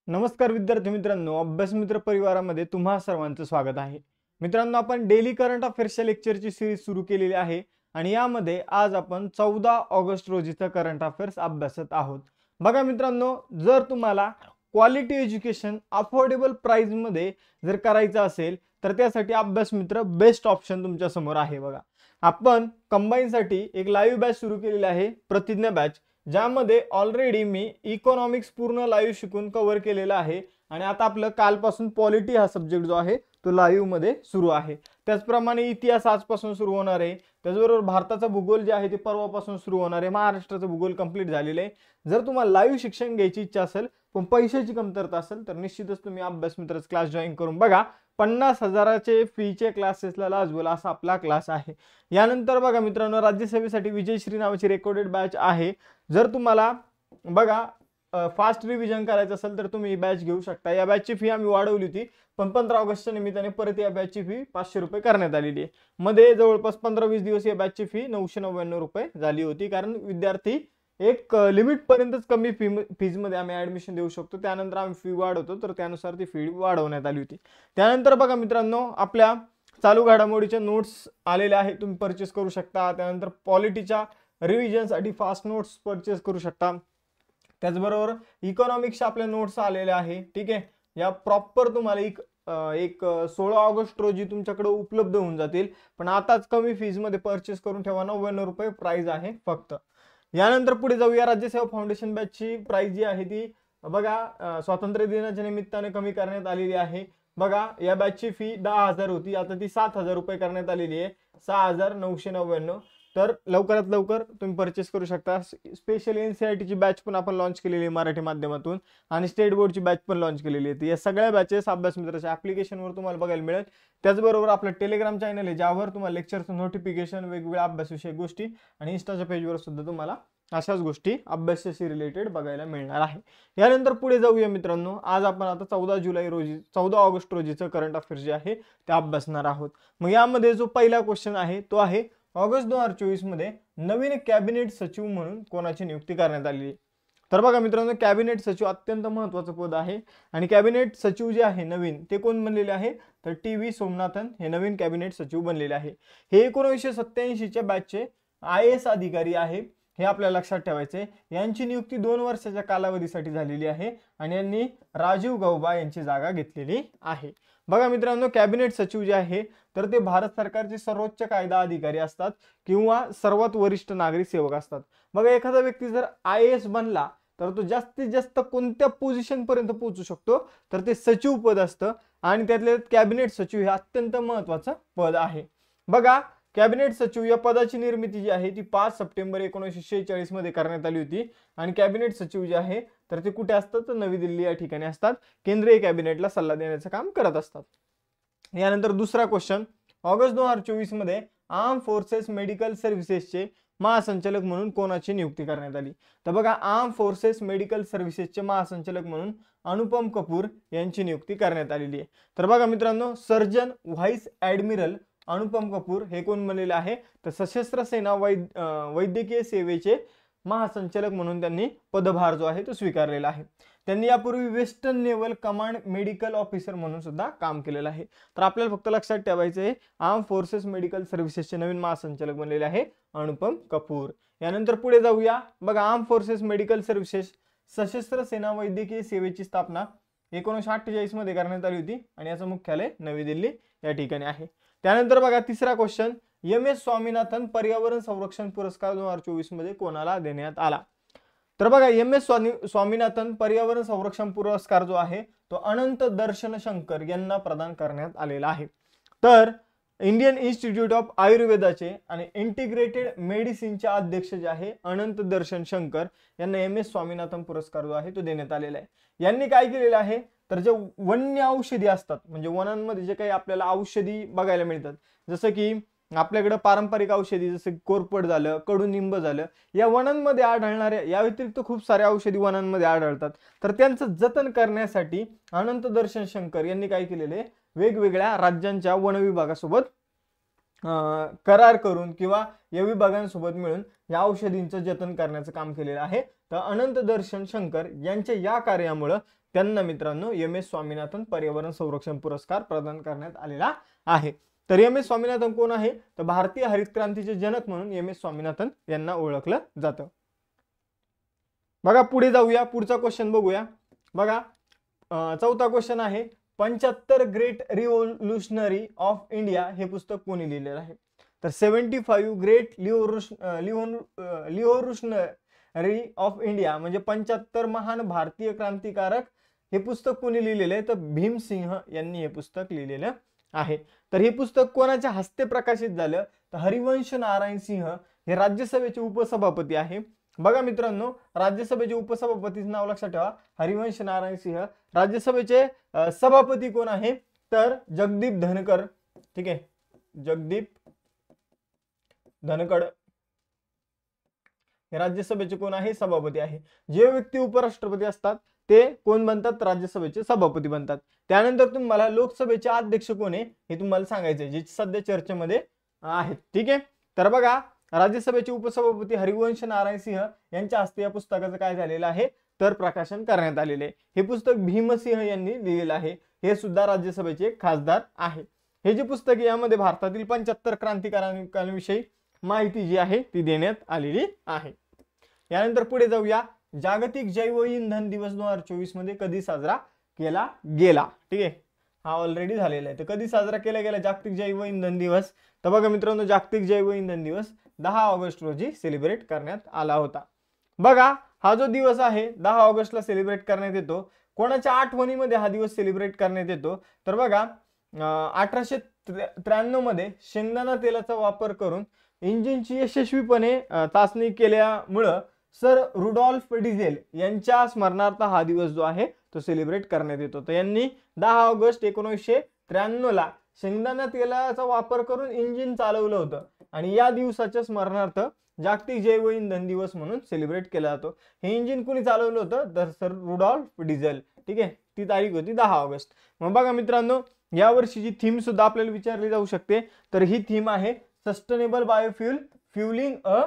नमस्कार विद्यार्थी मित्रांनो, अभ्यास मित्र परिवारामध्ये तुम्हा सर्वांचं स्वागत आहे. मित्रांनो, आपण डेली करंट अफेअर्सच्या लेक्चरची सिरीज सुरू केलेली आहे आणि यामध्ये आज आपण 14 ऑगस्ट रोजीचा करंट अफेअर्स अभ्यासत आहोत. बघा मित्रांनो, जर तुम्हाला क्वालिटी एज्युकेशन अफोर्डेबल प्राइस मध्ये जर करायचं असेल तर त्यासाठी अभ्यास मित्र बेस्ट ऑप्शन तुमच्या समोर आहे. बघा, आपण कंबाईन साठी एक लाईव्ह बॅच सुरू केलेली आहे, प्रतिज्ञा बॅच, ज्यामध्ये ऑलरेडी मी इकॉनॉमिक्स पूर्ण लाईव्ह शिकून कव्हर केलेला आहे आणि आता आपलं कालपासून पॉलिटी हा सब्जेक्ट जो आहे तो लाईव्ह मध्ये सुरू आहे. त्याचप्रमाणे इतिहास आजपासून सुरू होणार आहे. त्याचबरोबर भारताचा भूगोल जे आहे ते परवापासून सुरू होणार आहे. महाराष्ट्राचा भूगोल कंप्लीट झालेलं आहे. जर तुम्हाला लाईव्ह शिक्षण घ्यायची इच्छा असेल पण पैशाची कमतरता असेल तर निश्चितच तुम्ही अभ्यास मित्रच क्लास जॉईन करून बघा. 50,000चे फीचे क्लासेसला लाजवेल असा आपला क्लास आहे. यानंतर बघा मित्रांनो, राज्यसभेसाठी विजयश्री नावाची रेकॉर्डेड बॅच आहे. जर तुम्हाला बघा फास्ट रिव्हिजन करायचं असेल तर तुम्ही बॅच घेऊ शकता. या बॅचची फी आम्ही वाढवली होती पण 15 ऑगस्टच्या निमित्ताने परत या बॅचची फी 500 रुपये करण्यात आलेली आहे. मध्ये जवळपास 15-20 दिवस या बॅचची फी 999 रुपये झाली होती, कारण विद्यार्थी एक लिमिट पर्यंतच कमी फीज मध्ये आम्ही ऍडमिशन देऊ शकतो. त्यानंतर आम्ही फी वाढवतो, तर त्यानुसार ती फी वाढवण्यात आली होती. त्यानंतर बघा मित्रांनो, आपल्या चालू घडामोडीच्या नोट्स आलेल्या आहेत, तुम्ही परचेस करू शकता. त्यानंतर पॉलिटीच्या रिव्हिजनसाठी फास्ट नोट्स परचेस करू शकता. त्याचबरोबर इकॉनॉमिक्सच्या आपल्या नोट्स आलेल्या आहे. ठीक आहे, या प्रॉपर तुम्हाला एक 16 ऑगस्ट रोजी तुमच्याकडे उपलब्ध होऊन जातील, पण आताच कमी फीज मध्ये परचेस करून ठेवा. 99 रुपये प्राइस आहे फक्त. यानंतर पुढे जाऊया. राज्यसेवा फाउंडेशन बॅचची प्राइस जी आहे ती बघा स्वातंत्र्य दिनाच्या निमित्ताने कमी करण्यात आलेली आहे. बघा, या बॅचची फी 10,000 होती, आता ती 7,000 रुपये करण्यात आलेली आहे, 6,999. तर लवकरात लवकर तुम्ही परचेस करू शकता. स्पेशल NCERT ची बॅच पण आपण लॉन्च केलेली आहे मराठी माध्यमातून आणि स्टेट बोर्डची बॅच पण लॉन्च केलेली आहे. या सगळ्या बॅचेस अभ्यास मित्राच्या ऍप्लिकेशनवर तुम्हाला बघायला मिळेल. त्याचबरोबर आपलं टेलिग्राम चॅनल आहे, ज्यावर तुम्हाला लेक्चरचं नोटिफिकेशन, वेगवेगळ्या अभ्यासविषयक गोष्टी आणि इंस्टाच्या पेजवर सुद्धा तुम्हाला अशाच गोष्टी अभ्यासाशी रिलेटेड बघायला मिळणार आहे. यानंतर पुढे जाऊया मित्रांनो. आज आपण आता 14 ऑगस्ट रोजीचं करंट अफेअर्स जे आहे ते अभ्यासणार आहोत. मग यामध्ये जो पहिला क्वेश्चन आहे तो आहे, ऑगस्ट 2024 मध्ये नवीन कॅबिनेट सचिव म्हणून कोणाची नियुक्ती करण्यात आली. तर बघा मित्रांनो, कॅबिनेट सचिव अत्यंत महत्त्वाचं पद आहे आणि कॅबिनेट सचिव जे आहे नवीन, ते कोण बनलेले आहे तर TV सोमनाथन हे नवीन कॅबिनेट सचिव बनलेले आहे. हे 1987च्या बॅचचे IAS अधिकारी आहे, हे आपल्याला लक्षात ठेवायचे. यांची नियुक्ती 2 वर्षाच्या कालावधीसाठी झालेली आहे आणि यांनी राजीव गौबा यांची जागा घेतलेली आहे. बघा मित्रांनो, कॅबिनेट सचिव जे आहे तर ते भारत सरकारचे सर्वोच्च कायदा अधिकारी असतात किंवा सर्वात वरिष्ठ नागरिक सेवक असतात. बघा, एखादा व्यक्ती जर IAS बनला तर तो जास्तीत जास्त कोणत्या पोझिशन पर्यंत पोहोचू शकतो तर ते सचिव पद असतं आणि त्यातले कॅबिनेट सचिव हे अत्यंत महत्त्वाचं पद आहे. बघा, कॅबिनेट सचिव या पदाची निर्मिती जी आहे ती 5 सप्टेंबर 1946 मध्ये करण्यात आली होती आणि कॅबिनेट सचिव जे आहे तर ते कुठे असतात तर नवी दिल्ली या ठिकाणी असतात. केंद्रीय कॅबिनेटला सल्ला देण्याचं काम करत असतात. यानंतर दुसरा क्वेश्चन, ऑगस्ट 2024 मध्ये आर्म फोर्सेस मेडिकल सर्व्हिसेसचे महासंचालक म्हणून कोणाची नियुक्ती करण्यात आली. तर बघा, आर्म फोर्सेस मेडिकल सर्व्हिसेसचे महासंचालक म्हणून अनुपम कपूर यांची नियुक्ती करण्यात आलेली आहे. तर बघा मित्रांनो, surgeon vice admiral Anupam Kapoor हे कोण बनलेले आहे तर सशस्त्र सेना वैद्यकीय सेवेचे महासंचालक म्हणून त्यांनी पदभार जो आहे तो स्वीकारलेला आहे. त्यांनी यापूर्वी western naval command medical officer म्हणून सुद्धा काम केलेलं आहे. तर आपल्याला फक्त लक्षात ठेवायचं आहे, आर्म फोर्सेस मेडिकल सर्व्हिसेसचे नवीन महासंचालक बनलेले आहे अनुपम कपूर. यानंतर पुढे जाऊया. बघा, आर्म फोर्सेस मेडिकल सर्व्हिसेस सशस्त्र सेना वैद्यकीय सेवेची स्थापना 1948 मध्ये करण्यात आली होती आणि याचं मुख्यालय नवी दिल्ली या ठिकाणी आहे. त्यानंतर बघा, तिसरा क्वेश्चन, MS स्वामीनाथन पर्यावरण संरक्षण पुरस्कार 2024 मध्ये कोणाला देण्यात आला. तर बघा, MS स्वामीनाथन पर्यावरण संरक्षण पुरस्कार जो आहे तो अनंत दर्शन शंकर यांना प्रदान करण्यात आलेला आहे. तर इंडियन इन्स्टिट्यूट ऑफ आयुर्वेदाचे आणि इंटिग्रेटेड मेडिसिनचे अध्यक्ष जे आहे अनंत दर्शन शंकर यांना MS स्वामीनाथन पुरस्कार जो आहे तो देण्यात आलेला आहे. यांनी काय केलेलं आहे तर जे वन्य औषधी असतात, म्हणजे वनांमध्ये जे काही आपल्याला औषधी बघायला मिळतात, जसं की आपल्याकडे पारंपरिक औषधी जसं कोरफड झालं, कडुनिंब झालं, या वनांमध्ये आढळणाऱ्या या व्यतिरिक्त खूप साऱ्या औषधी वनांमध्ये आढळतात. तर त्यांचं जतन करण्यासाठी अनंत दर्शन शंकर यांनी काय केलेले, वेगवेगळ्या राज्यांच्या वन विभागासोबत करार करून किंवा या विभागांसोबत मिळून या औषधींचं जतन करण्याचं काम केलेलं आहे. तर अनंत दर्शन शंकर यांच्या या कार्यामुळे त्यांना मित्रांनो एम.एस. स्वामीनाथन पर्यावरण संरक्षण पुरस्कार प्रदान करण्यात आलेला आहे. तर एम.एस. स्वामीनाथन कोण आहे, तर भारतीय हरित क्रांतीचे जनक म्हणून एम.एस. स्वामीनाथन यांना ओळखलं जातं. बघा पुढे जाऊया, पुढचा क्वेश्चन बघूया. बघा चौथा क्वेश्चन आहे, 75 ग्रेट रिव्होल्युशनरी ऑफ इंडिया हे पुस्तक कोणी लिहिलेलं आहे, तर 75 ग्रेट रिव्होल्युशनरी ऑफ इंडिया म्हणजे 75 महान भारतीय क्रांतिकारक हे पुस्तक कोणी लिहिलेलं आहे, तर भीमसिंह यांनी हे पुस्तक लिहिलेलं आहे. तर हे पुस्तक कोणाच्या हस्ते प्रकाशित झालं, तर हरिवंश नारायण सिंह हे राज्यसभेचे उपसभापती आहे. बघा मित्रांनो, राज्यसभेचे उपसभापतीचं नाव लक्षात ठेवा, हरिवंश नारायण सिंह. राज्यसभेचे सभापती कोण आहे, तर जगदीप धनखड. ठीक आहे, जगदीप धनखड हे राज्यसभेचे कोण आहे, सभापती आहे. जे व्यक्ती उपराष्ट्रपती असतात ते कोण बनतात, राज्यसभेचे सभापती बनतात. त्यानंतर तुम्हाला लोकसभेचे अध्यक्ष कोण आहे हे तुम्हाला सांगायचंय, जे सध्या चर्चेमध्ये आहेत. ठीक आहे, तर बघा राज्यसभेचे उपसभापती हरिवंश नारायण सिंह यांच्या हस्ते या पुस्तकाचं काय झालेलं आहे, तर प्रकाशन करण्यात आलेले आहे. हे पुस्तक भीमसिंह यांनी लिहिलेलं आहे. हे सुद्धा राज्यसभेचे खासदार आहे. हे जे पुस्तक यामध्ये भारतातील 75 क्रांतिकारकांविषयी माहिती जी आहे ती देण्यात आलेली आहे. यानंतर पुढे जाऊया, जागतिक जैवइंधन दिवस 2024 मध्ये कधी साजरा केला गेला. ठीक आहे, हा ऑलरेडी झालेला आहे. तर कधी साजरा केला गेला जागतिक जैवइंधन दिवस, तर बघा मित्रांनो जागतिक जैवइंधन दिवस 10 ऑगस्ट रोजी सेलिब्रेट करण्यात आला होता. बघा हा जो दिवस आहे 10 ऑगस्टला सेलिब्रेट करण्यात येतो. कोणाच्या आठवणीमध्ये हा दिवस सेलिब्रेट करण्यात येतो, तर बघा 1893 मध्ये शेंगदाणा तेलाचा वापर करून इंजिनची यशस्वीपणे चाचणी केल्यामुळं सर रुडॉल्फ डिझेल यांच्या स्मरणार्थ हा दिवस जो आहे तो सेलिब्रेट करण्यात येतो. तर यांनी 10 ऑगस्ट 1993 ला शेंगदाणा तेलाचा वापर करून इंजिन चालवलं होतं आणि या दिवसाच्या स्मरणार्थ जागतिक जैवइंधन दिवस म्हणून सेलिब्रेट केला जातो. हे इंजिन कोणी चालवलं होतं, तर सर रुडॉल्फ डिझेल. ठीक आहे, ती तारीख होती 10 ऑगस्ट. मग बघा मित्रांनो, या वर्षीची थीम सुद्धा आपल्याला विचारली जाऊ शकते. तर ही थीम आहे sustainable biofuel fuelling a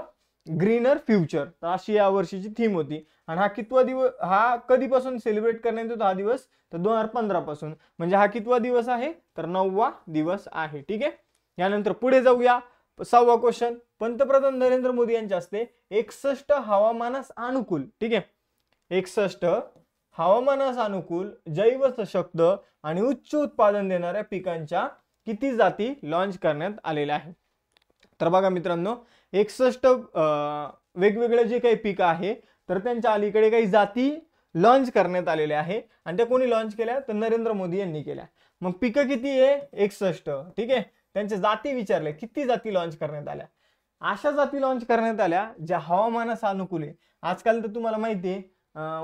greener future. तर अशी या वर्षीची थीम होती. आणि हा कितवा दिवस, हा कधीपासून सेलिब्रेट करण्यात येतो हा दिवस, तर 2015 पासून. म्हणजे हा कितवा दिवस आहे, तर 9वा दिवस आहे. ठीक आहे, यानंतर पुढे जाऊया. 6वा क्वेश्चन, पंतप्रधान नरेंद्र मोदी यांच्या हस्ते 61 हवामानास अनुकूल, ठीक आहे, 61 हवामानास अनुकूल जैव सशक्त आणि उच्च उत्पादन देणाऱ्या पिकांच्या किती जाती लॉन्च करण्यात आलेल्या आहेत. तर बघा मित्रांनो 61 वेगवेगळे जे काही पीक आहे तर त्यांच्या अलीकडे काही जाती लॉन्च करण्यात आलेल्या आहे. आणि त्या कोणी लॉन्च केल्या, तर नरेंद्र मोदी यांनी केल्या. मग पिकं किती आहे, 61. ठीक आहे, त्यांच्या जाती विचारल्या, किती जाती लॉन्च करण्यात आल्या. अशा जाती लॉन्च करण्यात आल्या ज्या हवामानास अनुकूल आहे. आजकाल तर तुम्हाला माहिती आहे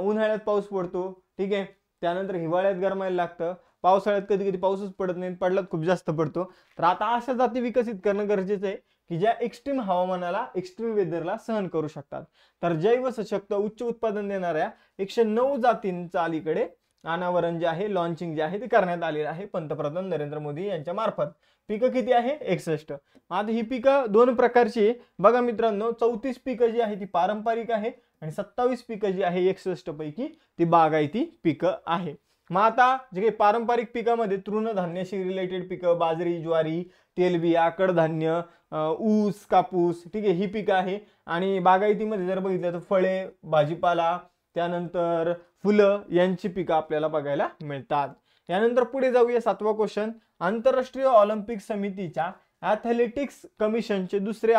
उन्हाळ्यात पाऊस पडतो, ठीक आहे, त्यानंतर हिवाळ्यात गरमायला लागतं, पावसाळ्यात कधी कधी पाऊसच पडत नाही, पडलात खूप जास्त पडतो. तर आता अशा जाती विकसित करणं गरजेचं आहे की ज्या एक्स्ट्रीम हवामानाला, एक्स्ट्रीम वेदरला सहन करू शकतात. तर जैव सशक्त उच्च उत्पादन देणाऱ्या 109 जातींचं अलीकडे अनावरण जे आहे, लॉन्चिंग जे आहे ते करण्यात आलेलं आहे पंतप्रधान नरेंद्र मोदी यांच्या मार्फत. पिकं किती आहे, 61. आता ही पिकं दोन प्रकारची बघा मित्रांनो, 34 पिकं जी आहे ती पारंपरिक आहे आणि 27 पिकं जी आहे 61 पैकी ती बागायती पिकं आहे. मग आता जे काही पारंपरिक पिकामध्ये तृणधान्याशी रिलेटेड पिकं, बाजरी, ज्वारी, तेलबिया, कडधान्य, ऊस, कापूस, ठीक आहे, ही पिकं आहे. आणि बागायतीमध्ये जर बघितलं तर फळे, भाजीपाला, त्यानंतर फुलं यांची पिकं आपल्याला बघायला मिळतात. यानंतर पुढे जाऊया 7वा क्वेश्चन, आंतरराष्ट्रीय ऑलिम्पिक समितीच्या ॲथलेटिक्स कमिशनचे दुसरे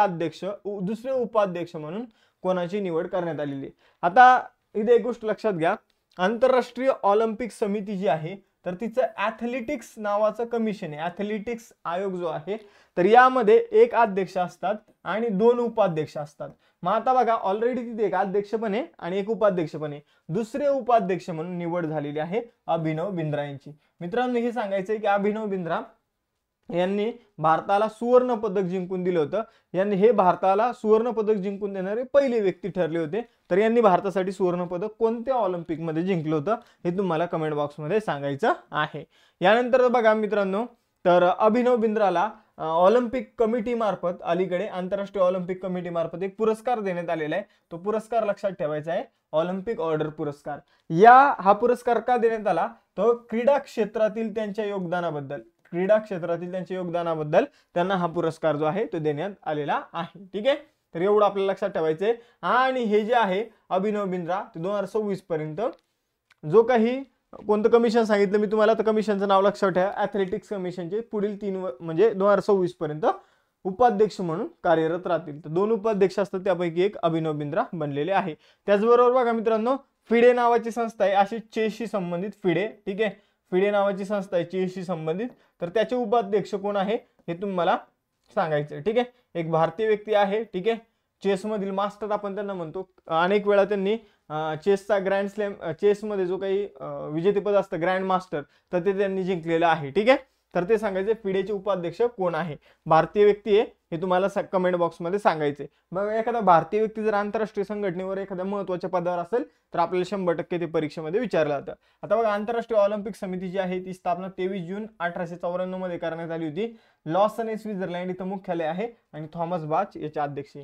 उपाध्यक्ष म्हणून कोणाची निवड करण्यात आलेली. आता इथे एक गोष्ट लक्षात घ्या, आंतरराष्ट्रीय ऑलिम्पिक समिती जी आहे तर तिचं ॲथलेटिक्स नावाचं कमिशन आहे, ॲथलेटिक्स आयोग जो आहे, तर यामध्ये एक अध्यक्ष असतात आणि 2 उपाध्यक्ष असतात. मग आता बघा ऑलरेडी तिथे एक अध्यक्ष पण आहे आणि एक उपाध्यक्ष पण आहे. दुसरे उपाध्यक्ष म्हणून निवड झालेली आहे अभिनव बिंद्रा यांची. मित्रांनो हे सांगायचंय की अभिनव बिंद्रा यांनी भारताला सुवर्ण पदक जिंकून दिलं होतं. यांनी हे भारताला सुवर्ण पदक जिंकून देणारे पहिले व्यक्ती ठरले होते. तर यांनी भारतासाठी सुवर्ण पदक कोणत्या ऑलिम्पिक मध्ये जिंकलं होतं हे तुम्हाला कमेंट बॉक्स मध्ये सांगायचं आहे. यानंतर बघा मित्रांनो, तर अभिनव बिंद्राला ऑलिम्पिक कमिटी मार्फत अलीकडे आंतरराष्ट्रीय ऑलिम्पिक कमिटी मार्फत एक पुरस्कार देण्यात आलेला आहे. तो पुरस्कार लक्षात ठेवायचा आहे, ऑलिम्पिक ऑर्डर पुरस्कार. हा पुरस्कार का देण्यात आला, तो क्रीडा क्षेत्रातील त्यांच्या योगदानाबद्दल त्यांना हा पुरस्कार जो आहे तो देण्यात आलेला आहे. ठीक आहे, तर एवढं आपल्याला लक्षात ठेवायचंय. आणि हे जे आहे अभिनव बिंद्रा, ते 2026 पर्यंत जो काही कोणतं कमिशन सांगितलं मी तुम्हाला, तर कमिशनचं नाव लक्षात ठेवा, ॲथलेटिक्स कमिशनचे पुढील 3 म्हणजे 2026 पर्यंत उपाध्यक्ष म्हणून कार्यरत राहतील. तर 2 उपाध्यक्ष असतात, त्यापैकी एक अभिनव बिंद्रा बनलेले आहे. त्याचबरोबर बघा मित्रांनो, फिडे नावाची संस्था आहे, अशी चेसशी संबंधित फिडे. ठीक आहे, फिडे नावाची संस्था आहे चेसशी संबंधित, तर त्याचे उपाध्यक्ष कोण आहे हे तुम्हाला सांगायचं. ठीक आहे, एक भारतीय व्यक्ती आहे. ठीक आहे, चेसमधील मास्टर आपण त्यांना म्हणतो. अनेक वेळा त्यांनी चेसचा ग्रँड स्लॅम, चेसमध्ये जो काही विजेतेपद असतं ग्रँड मास्टर, तर ते त्यांनी जिंकलेलं आहे. ठीक आहे, तर ते सांगायचे फिडेचे उपाध्यक्ष कोण आहे, भारतीय व्यक्ती आहे, हे तुम्हाला कमेंट बॉक्समध्ये सांगायचे. मग एखादा भारतीय व्यक्ती जर आंतरराष्ट्रीय संघटनेवर एखाद्या महत्त्वाच्या पदावर असेल तर आपल्याला 100% ते परीक्षेमध्ये विचारलं जातं. आता बघा, आंतरराष्ट्रीय ऑलिम्पिक समिती जी आहे ती स्थापना 23 जून 1894 मध्ये करण्यात आली होती. लॉसन स्वित्झर्लंड इथं मुख्यालय आहे आणि थॉमस बाच याचे अध्यक्ष.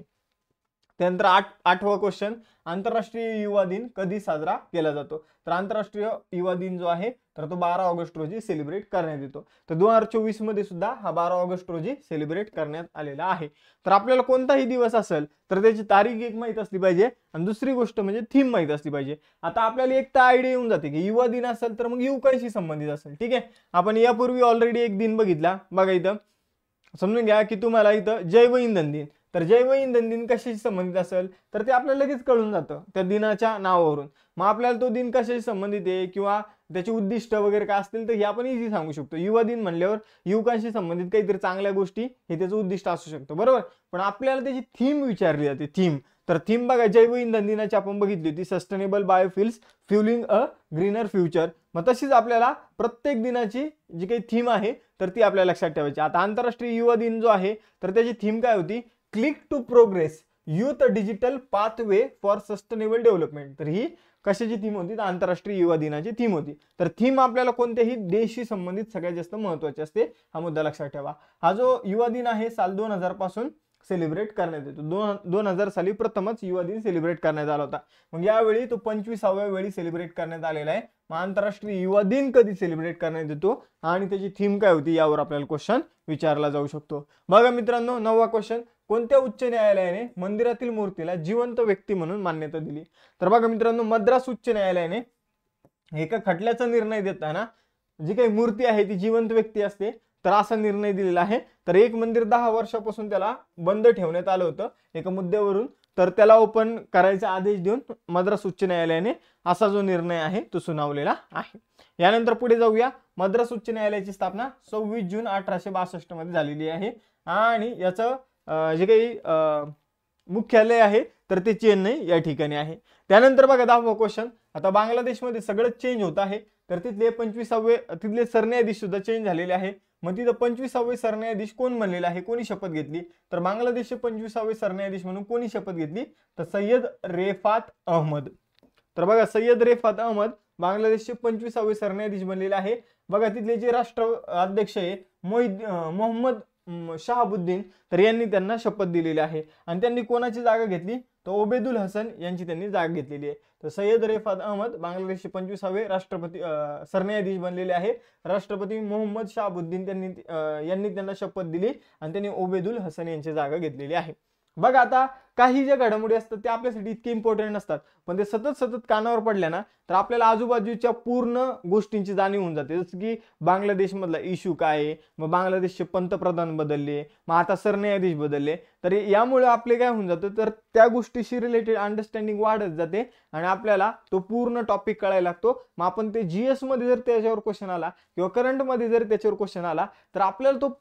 त्यानंतर 8वा क्वेश्चन, आंतरराष्ट्रीय युवा दिन कधी साजरा केला जातो, तर आंतरराष्ट्रीय युवा दिन जो आहे तर तो 12 ऑगस्ट रोजी सेलिब्रेट करण्यात येतो. तर 2024 मध्ये सुद्धा हा 12 ऑगस्ट रोजी सेलिब्रेट करण्यात आलेला आहे. तर आपल्याला कोणताही दिवस असेल तर त्याची तारीख एक माहित असली पाहिजे आणि दुसरी गोष्ट म्हणजे थीम माहित असली पाहिजे. आता आपल्याला एक तर आयडिया येऊन जाते की युवा दिन असेल तर मग युवकांशी संबंधित असेल. ठीक आहे, आपण यापूर्वी ऑलरेडी एक दिन बघितला. बघा इथं समजून घ्या की तुम्हाला इथं जैव इंधन दिन, तर जैव इंधन दिन कशाशी संबंधित असेल तर ते आपल्याला लगेच कळून जातं त्या दिनाच्या नावावरून. मग आपल्याला तो दिन कशाशी संबंधित आहे किंवा त्याची उद्दिष्ट वगैरे काय असतील तर हे आपण इझी सांगू शकतो. युवा दिन म्हणल्यावर युवकांशी संबंधित काहीतरी चांगल्या गोष्टी हे त्याचं उद्दिष्ट असू शकतं, बरोबर. पण आपल्याला त्याची थीम विचारली जाते, थीम. तर थीम बघा, जैव इंधन दिनाची आपण बघितली होती, sustainable biofuels fueling a greener future. मग तशीच आपल्याला प्रत्येक दिनाची जी काही थीम आहे तर ती आपल्याला लक्षात ठेवायची. आता आंतरराष्ट्रीय युवा दिन जो आहे तर त्याची थीम काय होती, click to progress youth digital pathway for sustainable development. तर ही कशाची थीम होती, तर आंतरराष्ट्रीय युवा दिनाची थीम होती. तर थीम आपल्याला कोणत्याही देशाशी संबंधित सगळ्यात जास्त महत्त्वाची असते, हा मुद्दा लक्षात ठेवा. हा जो युवा दिन आहे साल 2000 पासून सेलिब्रेट करण्यात येतो. 2000 साली प्रथमच युवा दिन सेलिब्रेट करण्यात आला होता. मग यावेळी तो 25व्या वेळी सेलिब्रेट करण्यात आलेला आहे. मग आंतरराष्ट्रीय युवा दिन कधी सेलिब्रेट करण्यात येतो आणि त्याची थीम काय होती यावर आपल्याला क्वेश्चन विचारला जाऊ शकतो. बघा मित्रांनो, 9वा क्वेश्चन, कोणत्या उच्च न्यायालयाने मंदिरातील मूर्तीला जिवंत व्यक्ती म्हणून मान्यता दिली. तर बघा मित्रांनो, मद्रास उच्च न्यायालयाने एका खटल्याचा निर्णय देताना जी काही मूर्ती आहे ती जिवंत व्यक्ती असते तर असा निर्णय दिलेला आहे. तर एक मंदिर 10 वर्षापासून त्याला बंद ठेवण्यात आलं होतं एका मुद्द्यावरून, तर त्याला ओपन करायचा आदेश देऊन मद्रास उच्च न्यायालयाने असा जो निर्णय आहे तो सुनावलेला आहे. यानंतर पुढे जाऊया. मद्रास उच्च न्यायालयाची स्थापना 26 जून 1862 मध्ये झालेली आहे आणि याचं जे काही मुख्यालय आहे तर ते चेन्नई या ठिकाणी आहे. त्यानंतर बघा 10वा क्वेश्चन, आता बांगलादेशमध्ये सगळं चेंज होत आहे तर तिथले सरन्यायाधीश सुद्धा चेंज झालेले आहे. मग तिथं 25वे सरन्यायाधीश कोण बनलेला आहे, कोणी शपथ घेतली, तर बांगलादेशचे 25वे सरन्यायाधीश म्हणून कोणी शपथ घेतली, तर सय्यद रेफात अहमद. तर बघा, सय्यद रेफात अहमद बांगलादेशचे 25वे सरन्यायाधीश बनलेले आहे. बघा तिथले जे राष्ट्र अध्यक्ष आहे मोहम्मद शहाबुद्दीन, तर यांनी त्यांना शपथ दिलेली आहे आणि त्यांनी कोणाची जागा घेतली, तर ओबेदुल हसन यांची त्यांनी जागा घेतलेली आहे. तर सय्यद रेफात अहमद बांगलादेशचे 25वे राष्ट्रपती सरन्यायाधीश बनलेले आहे. राष्ट्रपती मोहम्मद शहाबुद्दीन यांनी त्यांना शपथ दिली आणि त्यांनी ओबेदुल हसन यांची जागा घेतलेली आहे. बघा, आता काही ज्या घडामोडी असतात ते आपल्यासाठी इतके इम्पॉर्टंट नसतात, पण ते सतत कानावर पडल्या ना तर आपल्याला आजूबाजूच्या पूर्ण गोष्टींची जाणीव होऊन जाते. जसं की बांगलादेशमधला इश्यू काय आहे, मग बांगलादेशचे पंतप्रधान बदलले, मग आता सरन्यायाधीश बदलले, तर यामुळे आपले काय होऊन जातं, तर त्या गोष्टीशी रिलेटेड अंडरस्टँडिंग वाढत जाते आणि आपल्याला तो पूर्ण टॉपिक कळायला लागतो. मग आपण ते GS मध्ये जर त्याच्यावर क्वेश्चन आला किंवा करंटमध्ये जर त्याच्यावर क्वेश्चन आला तर आपल्याला तो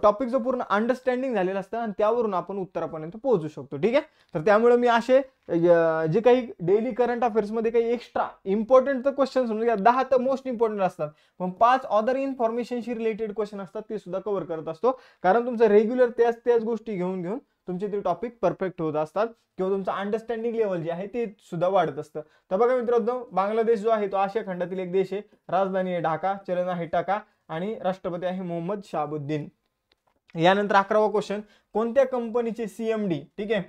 टॉपिकचं पूर्ण अंडरस्टँडिंग झालेलं असतं आणि त्यावरून आपण उत्तरापर्यंत पोहोचू शकतो. ठीक आहे, तर त्यामुळे मी असे जे काही डेली करंट अफेअर्समध्ये काही एक्स्ट्रा इम्पॉर्टंट क्वेश्चन समजा 10 तर मोस्ट इम्पॉर्टंट असतात, पण 5 अदर इन्फॉर्मेशनशी रिलेटेड क्वेश्चन असतात ते सुद्धा कव्हर करत असतो. कारण तुमचं रेग्युलर त्याच गोष्टी घेऊन तुमचे ते टॉपिक परफेक्ट होत असतात किंवा तुमचं अंडरस्टँडिंग लेवल जे आहे ते सुद्धा वाढत असतं. तर बघा मित्रांनो, बांगलादेश जो आहे तो आशिया खंडातील एक देश आहे. राजधानी आहे ढाका, चलन आहे टाका आणि राष्ट्रपती आहे मोहम्मद शहाबुद्दीन. यानंतर 11वा क्वेश्चन, कोणत्या कंपनीचे CMD, ठीक आहे,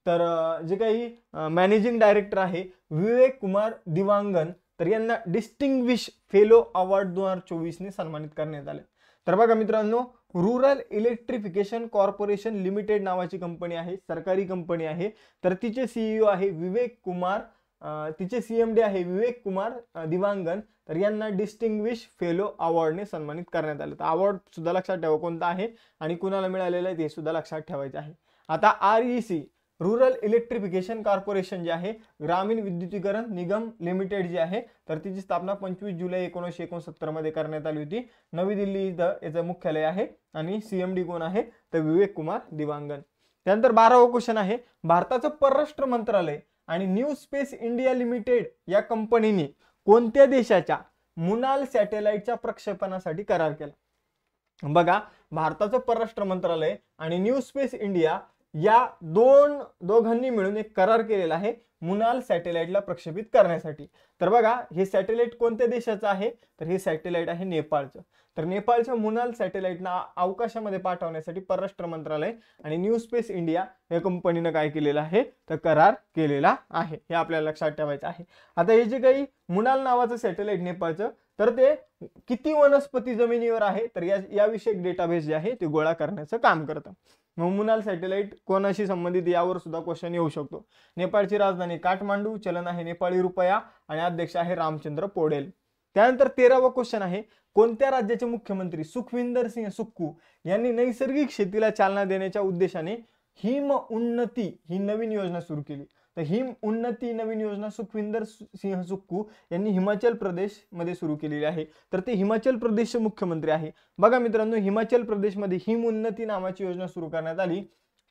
तर जे काही मॅनेजिंग डायरेक्टर आहे विवेक कुमार दिवांगन, तर यांना डिस्टिंग्विश फेलो अवॉर्ड 2024 ने सन्मानित करण्यात आले. तर बघा मित्रांनो, रुरल इलेक्ट्रिफिकेशन कॉर्पोरेशन लिमिटेड नावाची कंपनी आहे, सरकारी कंपनी आहे. तर तिचे CEO आहे विवेक कुमार, तिचे CMD आहे विवेक कुमार दिवांगन. तर यांना डिस्टिंग्विश फेलो अवॉर्डने सन्मानित करण्यात आले. तर अवॉर्ड सुद्धा लक्षात ठेवा कोणता आहे आणि कुणाला मिळालेला आहे ते सुद्धा लक्षात ठेवायचे आहे. आता REC रुरल इलेक्ट्रिफिकेशन कॉर्पोरेशन जे आहे, ग्रामीण विद्युतीकरण निगम लिमिटेड जे आहे, तर तिची स्थापना 25 जुलै 1969 मध्ये करण्यात आली होती. नवी दिल्ली इथं याचं मुख्यालय आहे आणि CMD कोण आहे तर विवेक कुमार दिवांगन. त्यानंतर 12वा क्वेश्चन आहे, भारताचं परराष्ट्र मंत्रालय आणि न्यू स्पेस इंडिया लिमिटेड या कंपनीने कोणत्या देशाच्या मुनाल सॅटेलाइटच्या प्रक्षेपणासाठी करार केला? बघा, भारताचं परराष्ट्र मंत्रालय आणि न्यू स्पेस इंडिया या दोघांनी मिळून एक करार केलेला आहे मुनाल सॅटेलाइटला प्रक्षेपित करण्यासाठी. तर बघा, हे सॅटेलाइट कोणत्या देशाचं आहे तर हे सॅटेलाइट आहे नेपाळचं. तर नेपाळच्या मुनाल सॅटेलाइटना अवकाशामध्ये पाठवण्यासाठी परराष्ट्र मंत्रालय आणि न्यू स्पेस इंडिया या कंपनीनं काय केलेलं आहे तर करार केलेला आहे, हे आपल्याला लक्षात ठेवायचं आहे. आता हे जे काही मुनाल नावाचं सॅटेलाइट नेपाळचं, तर ते किती वनस्पती जमिनीवर आहे तर याविषयी डेटाबेस जे आहे ते गोळा करण्याचं काम करतं. मग मुनाल सॅटेलाइट कोणाशी संबंधित यावर सुद्धा क्वेश्चन येऊ शकतो. नेपाळची राजधानी काठमांडू, चलन आहे नेपाळी रुपया आणि अध्यक्ष आहे रामचंद्र पौडेल. त्यानंतर 13वा क्वेश्चन आहे, कोणत्या राज्याचे मुख्यमंत्री सुखविंदर सिंह सुक्कू यांनी नैसर्गिक शेतीला चालना देण्याच्या उद्देशाने हिम उन्नती ही नवीन योजना सुरू केली? तर हिम उन्नती नवीन योजना सुखविंदर सिंह सुक्कू यांनी हिमाचल प्रदेश मध्ये सुरू केलेली आहे. तर ते हिमाचल प्रदेशचे मुख्यमंत्री आहे. बघा मित्रांनो, हिमाचल प्रदेशमध्ये हिम उन्नती नावाची योजना सुरू करण्यात आली.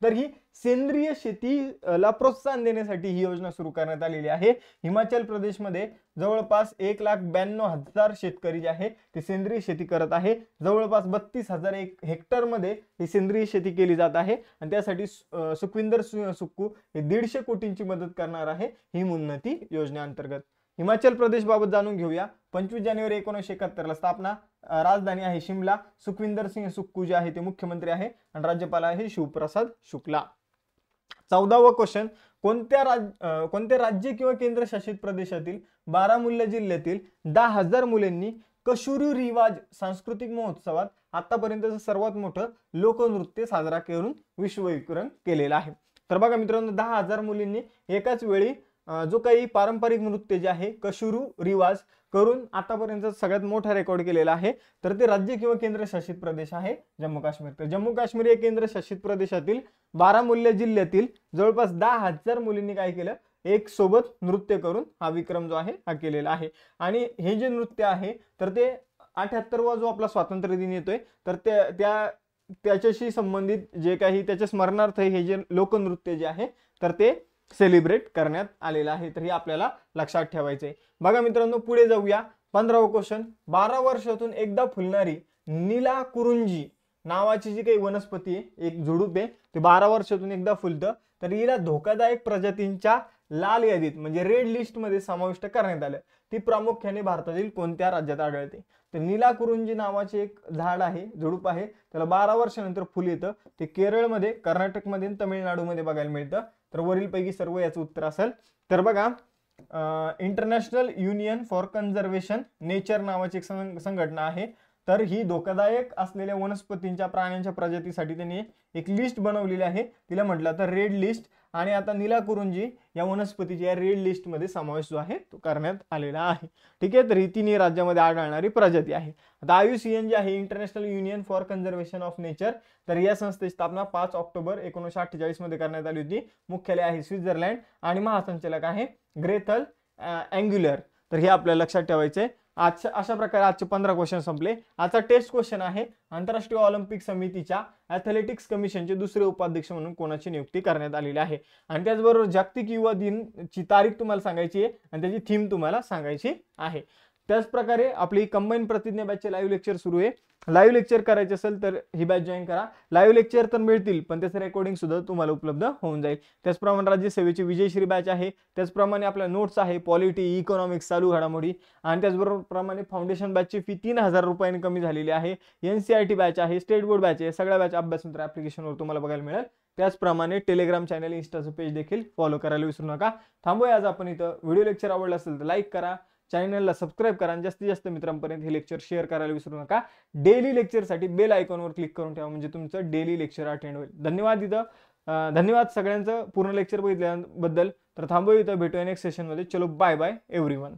तर ही सेंद्रिय शेतीला प्रोत्साहन देण्यासाठी ही योजना सुरू करण्यात आलेली आहे. हिमाचल प्रदेशमध्ये जवळपास 1,92,000 शेतकरी जे आहे ते सेंद्रिय शेती करत आहे. जवळपास 32,000 हेक्टर मध्ये ही सेंद्रिय शेती केली जात आहे आणि त्यासाठी सुखविंदर सिंह सुक्कू हे 150 कोटींची मदत करणार आहे हिम उन्नती योजनेअंतर्गत. हिमाचल प्रदेश बाबत जाणून घेऊया. 25 जानेवारी 1971 ला स्थापना, राजधानी आहे शिमला. सुखविंदर सिंह सुक्कू जे आहे ते मुख्यमंत्री आहे आणि राज्यपाल आहे शिवप्रसाद शुक्ला. 14वा क्वेश्चन, कोणत्या राज्य किंवा केंद्रशासित प्रदेशातील बारामुल्ला जिल्ह्यातील 10,000 मुलांनी कशुरू रिवाज सांस्कृतिक महोत्सवात आतापर्यंतचं सर्वात मोठं लोकनृत्य साजरा करून विश्वविक्रम केलेला आहे? तर बघा मित्रांनो, 10,000 मुलींनी एकाच वेळी जो काही पारंपरिक नृत्य जे आहे कशुरू रिवाज करून आतापर्यंत सगळ्यात मोठा रेकॉर्ड केलेला आहे. तर ते राज्य किंवा केंद्रशासित प्रदेश आहे जम्मू काश्मीर. तर जम्मू काश्मीर या केंद्रशासित प्रदेशातील बारामुल्ला जिल्ह्यातील जवळपास 10,000 मुलींनी काय केलं, एक सोबत नृत्य करून हा विक्रम जो आहे हा केलेला आहे. आणि हे जे नृत्य आहे तर ते 78वा जो आपला स्वातंत्र्य दिन येतोय तर त्याच्याशी संबंधित जे काही त्याच्या स्मरणार्थ हे जे लोकनृत्य जे आहे तर ते सेलिब्रेट करण्यात आलेलं आहे. तर हे आपल्याला लक्षात ठेवायचंय. बघा मित्रांनो, पुढे जाऊया. 15वा क्वेश्चन, 12 वर्षातून एकदा फुलणारी नीलाकुरुंजी नावाची जी काही वनस्पती आहे, एक झुडूप आहे, ते 12 वर्षातून एकदा फुलतं. तर हिला धोकादायक प्रजातींच्या लाल यादीत म्हणजे रेड लिस्ट मध्ये समाविष्ट करण्यात आलं. ती प्रामुख्याने भारतातील कोणत्या राज्यात आढळते? तर नीलाकुरुंजी नावाचे एक झाड आहे, झुडूप आहे, त्याला 12 वर्षानंतर फुल येतं. ते केरळमध्ये, कर्नाटकमध्ये आणि तामिळनाडूमध्ये बघायला मिळतं. तर वरीलपैकी सर्व याचं उत्तर असेल. तर बघा, international union for conservation nature नावाची एक संघटना आहे. तर ही धोकादायक असलेल्या वनस्पतींच्या प्राण्यांच्या प्रजातीसाठी त्यांनी एक लिस्ट बनवलेली आहे, तिला म्हटलं तर रेड लिस्ट. आणि आता नीलाकुरुंजी या वनस्पतीच्या या रेड लिस्ट मध्ये समावेश जो आहे तो करण्यात आलेला आहे. ठीक आहे, तर ही तिन्ही राज्यामध्ये आढळणारी प्रजाती आहे. आता IUCN जी आहे, international union for conservation of nature, तर या संस्थेची स्थापना 5 ऑक्टोबर 1948 मध्ये करण्यात आली होती. मुख्यालय आहे स्वित्झर्लंड आणि महासंचालक आहे ग्रेथल अँग्युलर. तर हे आपल्याला लक्षात ठेवायचंय. अशा प्रकारे आजचे 15 क्वेश्चन संपले. आजचा टेस्ट क्वेश्चन आहे, आंतरराष्ट्रीय ऑलिम्पिक समितीच्या ॲथलेटिक्स कमिशनचे दुसरे उपाध्यक्ष म्हणून कोणाची नियुक्ती करण्यात आलेली आहे? आणि त्याचबरोबर जागतिक युवा दिनची तारीख तुम्हाला सांगायची आहे आणि त्याची थीम तुम्हाला सांगायची आहे. त्याच प्रकारे आपली कंबाईन प्रतिज्ञा बॅचचे लाईव्ह लेक्चर सुरू आहे. लाईव्ह लेक्चर करायचे असेल तर ही बॅच जॉईन करा. लाईव्ह लेक्चर तर मिळतील पण त्याचं रेकॉर्डिंग सुद्धा तुम्हाला उपलब्ध होऊन जाईल. त्याचप्रमाणे राज्यसेवेची विजयश्री बॅच आहे. त्याचप्रमाणे आपल्या नोट्स आहे, पॉलिटी, इकॉनॉमिक्स, चालू घडामोडी आणि त्याचबरोबर प्रमाणे फाउंडेशन बॅचची फी 3000 रुपयांनी कमी झालेली आहे. NCERT बॅच आहे, स्टेट बोर्ड बॅच आहे. सगळ्या बॅच अभ्यासमित्र ॲप्लिकेशनवर तुम्हाला बघायला मिळेल. त्याचप्रमाणे टेलिग्राम चॅनल, इंस्टाचं पेज देखील फॉलो करायला विसरू नका. थांबूया आज आपण इथं. व्हिडिओ लेक्चर आवडला असेल तर लाईक करा, चॅनलला सबस्क्राईब करा आणि जास्तीत जास्त मित्रांपर्यंत हे लेक्चर शेअर करायला विसरू नका. डेली लेक्चरसाठी बेल आयकॉनवर क्लिक करून ठेवा म्हणजे तुमचं डेली लेक्चर अटेंड होईल. धन्यवाद धन्यवाद सगळ्यांचं पूर्ण लेक्चर बघितल्याबद्दल. तर थांबूया इथं, भेटूया नेक्स्ट सेशनमध्ये. चलो बाय बाय एव्हरीवन.